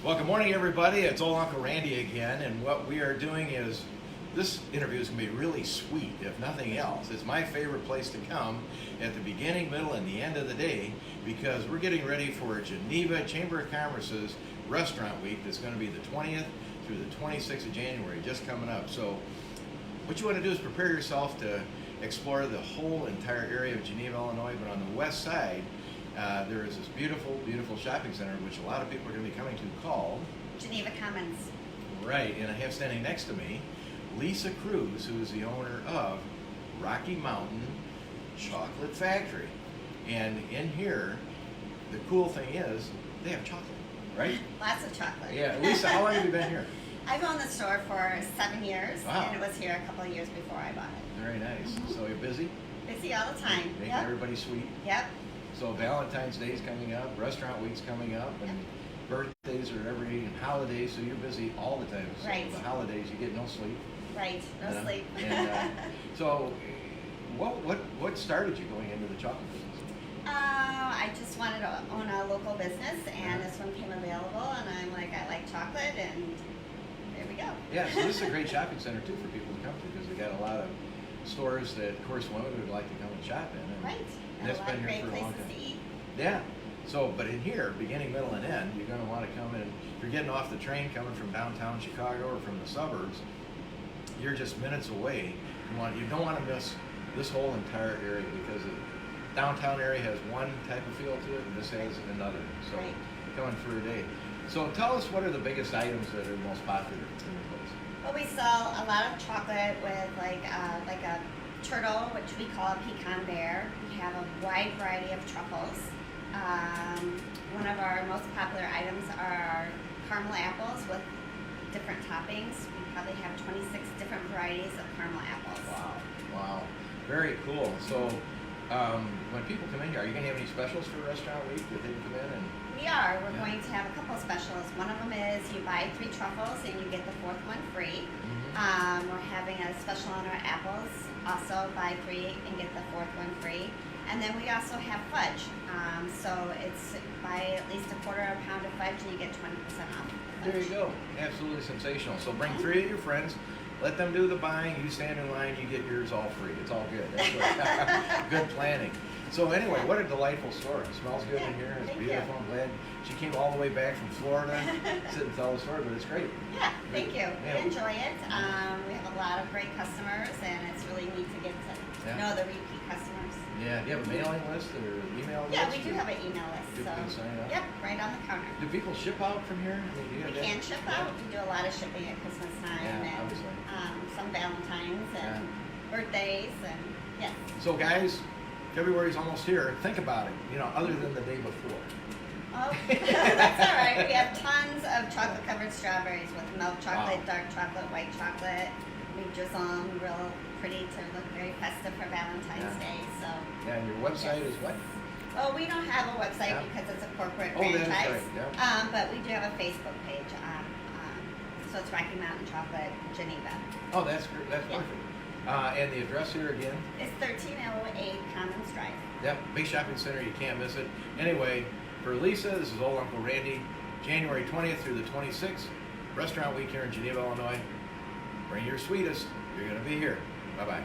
Well, good morning, everybody. It's old Uncle Randy again, and what we are doing is, this interview is going to be really sweet, if nothing else. It's my favorite place to come at the beginning, middle, and the end of the day, because we're getting ready for Geneva Chamber of Commerce's Restaurant Week. That's going to be the 20th through the 26th of January, just coming up. So what you want to do is prepare yourself to explore the whole entire area of Geneva, Illinois, but on the west side, there is this beautiful, beautiful shopping center, which a lot of people are going to be coming to, called Geneva Commons. Right, and I have standing next to me Lisa Cruz, who is the owner of Rocky Mountain Chocolate Factory. And in here, the cool thing is they have chocolate, right? Lots of chocolate. Yeah, Lisa, how long have you been here? I've owned the store for 7 years, Wow. and it was here a couple of years before I bought it. Very nice. Mhm. So you're busy? Busy all the time. Making Yep. everybody sweet. Yep. So Valentine's Day's coming up, Restaurant Week's coming up, and birthdays are and holidays, so you're busy all the time. So Right. the holidays, you get no sleep. Right. No you know? sleep. And, so what started you going into the chocolate business? I just wanted to own a local business, and this one came available, and I'm like, I like chocolate, and there we go. Yeah, so this is a great shopping center too for people to come to, because they got a lot of stores that, of course, women would like to come and shop in. And Right. And And it's a lot been of here great for a long places time. to eat. Yeah. So, but in here, beginning, middle, and end, you're going to want to come in. If you're getting off the train coming from downtown Chicago or from the suburbs, you're just minutes away. You don't want to miss this whole entire area, because the downtown area has one type of feel to it, and this has another. So, Right. coming for a day. So, tell us, what are the biggest items that are most popular in your place? Well, we sell a lot of chocolate with like a turtle, which we call a pecan bear. We have a wide variety of truffles. One of our most popular items are caramel apples with different toppings. We probably have 26 different varieties of caramel apples. Wow. Very cool. So, when people come in here, are you going to have any specials for Restaurant Week that they can come in and? We are. We're going to have a couple specials. One of them is you buy 3 truffles and you get the 4th one free. We're having a special on our apples. Also buy 3 and get the 4th one free. And then we also have fudge. So it's buy at least a quarter of a pound of fudge and you get 20% off. There you go. Absolutely sensational. So bring 3 of your friends. Let them do the buying. You stand in line. You get yours all free. It's all good. That's what, good planning. So anyway, what a delightful store. It smells good in here. It's Thank beautiful. you. I'm glad she came all the way back from Florida to sit and tell the story, but it's great. Yeah, thank you. Yeah. We enjoy it. We have a lot of great customers, and it's really neat to get to know the repeat customers. Yeah. Do you have a mailing list or email list? Yeah, we do have an email list. People can sign up? Yep, right on the counter. Do people ship out from here? I mean, do you have We that? can ship out. We do a lot of shipping at Christmas time, Yeah, and obviously. some Valentine's and birthdays, and yes. So guys, February's almost here. Think about it, other than the day before. Oh, that's all right. We have tons of chocolate-covered strawberries with milk chocolate, Wow. dark chocolate, white chocolate. We drizzle them real pretty to look very festive for Valentine's Day. So. Yeah, and your website is what? Well, we don't have a website Yeah. because it's a corporate Oh, that is franchise. right, yeah. But we do have a Facebook page. So it's Rocky Mountain Chocolate Geneva. Oh, that's great. That's Yeah. perfect. And the address here again? It's 1308 Commons Drive. Yep, big shopping center. You can't miss it. Anyway, for Lisa, this is old Uncle Randy. January 20th through the 26th, Restaurant Week here in Geneva, Illinois. Bring your sweetest. You're going to be here. Bye-bye.